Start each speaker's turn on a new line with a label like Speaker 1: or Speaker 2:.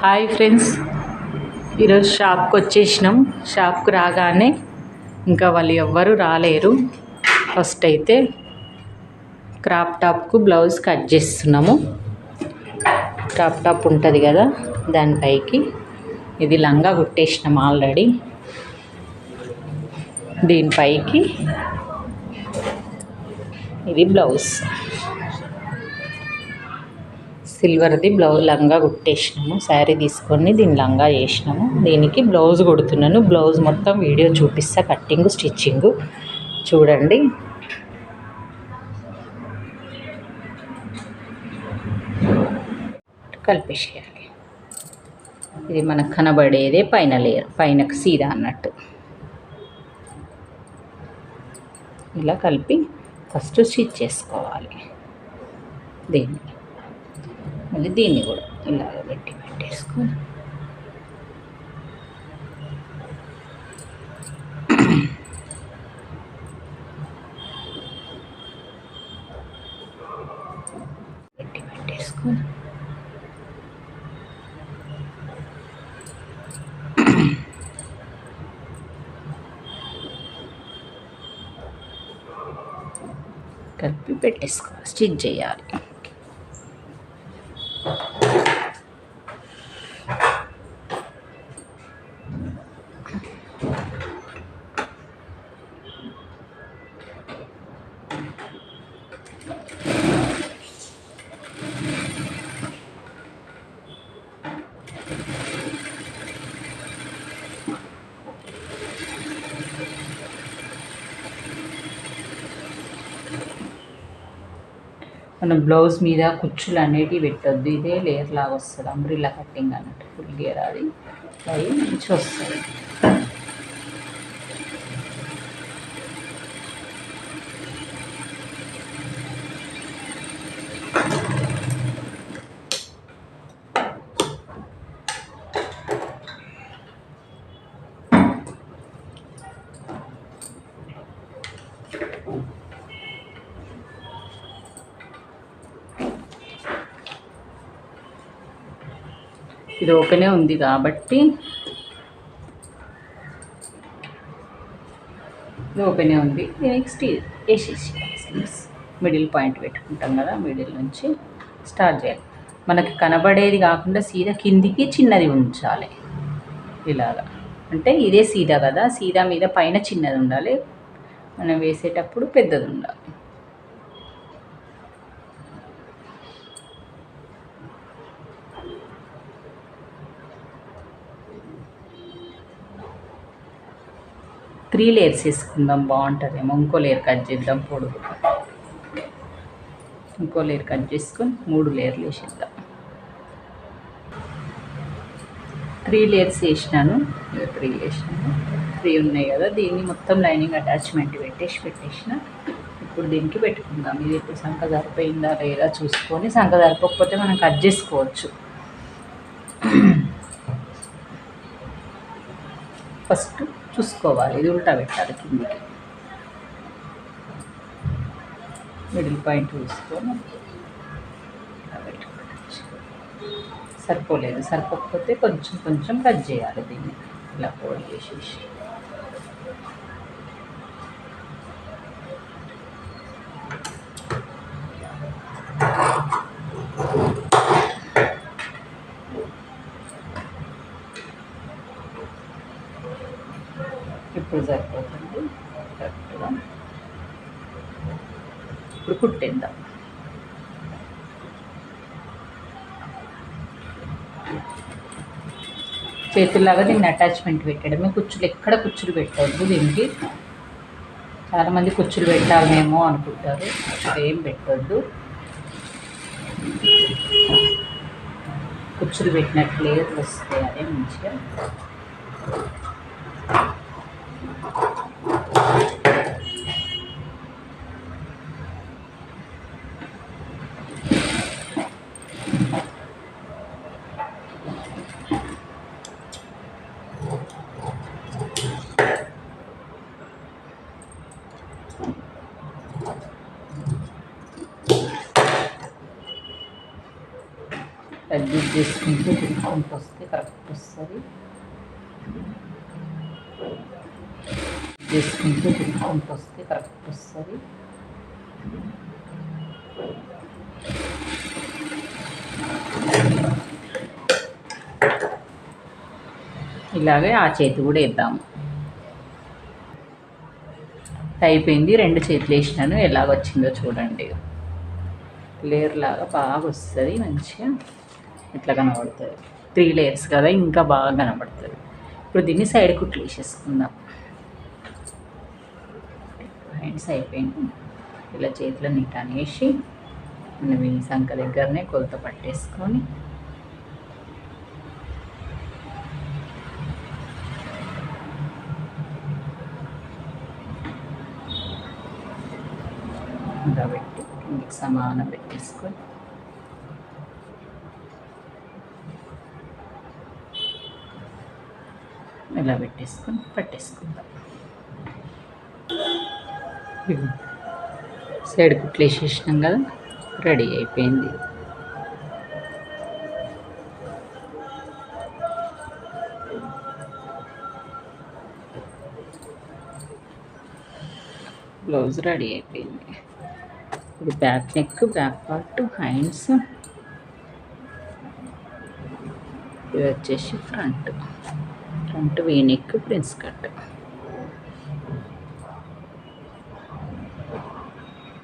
Speaker 1: Hi friends, ఈరోజు షాప్కి వచ్చేసినాం. షాప్కి రాగానే ఇంకా వాళ్ళు ఎవ్వరూ రాలేరు. ఫస్ట్ అయితే క్రాప్ టాప్కు బ్లౌజ్ కట్ చేస్తున్నాము. క్రాప్ టాప్ ఉంటుంది కదా, దానిపైకి ఇది లంగా కుట్టేసినాం ఆల్రెడీ. దీనిపైకి ఇది బ్లౌజ్, సిల్వర్ది లంగా కుట్టేసినాము. శారీ తీసుకొని దీని లంగా చేసినాము. దీనికి బ్లౌజ్ కుడుతున్నాను. బ్లౌజ్ మొత్తం వీడియో చూపిస్తా, కట్టింగ్ స్టిచ్చింగ్ చూడండి. కలిపేసేయాలి. ఇది మనకు కనబడేదే పైన లేయర్, పైనకు సీదా అన్నట్టు. ఇలా కలిపి ఫస్ట్ స్టిచ్ చేసుకోవాలి. దీన్ని మళ్ళీ దీన్ని కూడా ఇలాగ పెట్టేసుకొని పెట్టేసుకొని కలిపి పెట్టేసుకోవాలి. స్టిచ్ చేయాలి. మనం బ్లౌజ్ మీద కుచ్చులు అనేటివి పెట్టద్దు. ఇదే లేయర్ లాగా వస్తుంది, అంబ్రిల్లా కట్టింగ్ అన్నట్టు. ఫుల్ గేర్ అది అవి మంచిగా వస్తుంది. ఇది ఓపెనే ఉంది కాబట్టి నెక్స్ట్ వేసేసి మిడిల్ పాయింట్ పెట్టుకుంటాం కదా, మిడిల్ నుంచి స్టార్ట్ చేయాలి. మనకి కనబడేది కాకుండా సీదా కిందికి చిన్నది ఉంచాలి. ఇలాగా అంటే ఇదే సీదా కదా, సీదా మీద పైన చిన్నది ఉండాలి. మనం వేసేటప్పుడు పెద్దది ఉండాలి. త్రీ లేయర్స్ వేసుకుందాం, బాగుంటుందేమో. ఇంకో లేయర్ కట్ చేద్దాం పొడుగు. ఇంకో లేయర్ కట్ చేసుకొని 3 లేయర్లు వేసేద్దాం. 3 లేయర్స్ వేసినాను. 3 ఉన్నాయి కదా, దీన్ని మొత్తం లైనింగ్ అటాచ్మెంట్ పెట్టేసిన. ఇప్పుడు దీనికి పెట్టుకుందాం. ఇది ఇప్పుడు సంక సరిపోయిందా లేదా చూసుకొని, సంక సరిపోకపోతే మనం కట్ చేసుకోవచ్చు. ఫస్ట్ చూసుకోవాలి, ఇది ఉల్టా పెట్టాలి కిందికి. మిడిల్ పాయింట్ చూసుకొని సరిపోకపోతే కొంచెం కట్ చేయాలి. దీన్ని ఇలా ఫోల్డ్ చేసేసి ఇప్పుడు సరిపోతుంది కరెక్ట్గా. ఇప్పుడు కుట్టేద్దాం. చేతుల్లాగా దీన్ని అటాచ్మెంట్ పెట్టడమే. ఎక్కడ కుచ్చులు పెట్టద్దు దీనికి. చాలామంది కుచ్చులు పెట్టాలేమో అనుకుంటారు, ఏం పెట్టద్దు. కుచ్చులు పెట్టినట్లే వస్తాయి, అదే మంచిగా. అడ్జస్ట్ చేసుకుంటూ తిరుగుకుంటూ వస్తే కరెక్ట్ వస్తుంది. చేసుకుంటూ తిరుగుకుంటూ వస్తే కరెక్ట్ వస్తుంది. ఇలాగే ఆ చేతి కూడా వేద్దాము. అయిపోయింది. 2 చేతులు వేసినాను. ఎలాగొచ్చిందో చూడండి. లేయర్ లాగా బాగా వస్తుంది. మంచిగా ఇట్లా కనబడుతుంది. 3 లేయర్స్ కదా, ఇంకా బాగా కనబడుతుంది. ఇప్పుడు దీన్ని సైడ్ కుట్లు వేసేసుకుందాం. హ్యాండ్స్ అయిపోయింది. ఇలా చేతుల నీట్ అనేసి మనం ఈ సంఖ దగ్గరనే కొలత పట్టేసుకొని ఇలా పెట్టి కిందికి సమానం పెట్టేసుకొని ఇలా పెట్టేసుకొని పట్టేసుకుందాం. సైడ్ కుట్లు వేసేసినాం కదా, రెడీ అయిపోయింది. బ్లౌజ్ రెడీ అయిపోయింది. ఇప్పుడు back neck, back part, hands, ఇది వచ్చేసి front V neck, prince cut.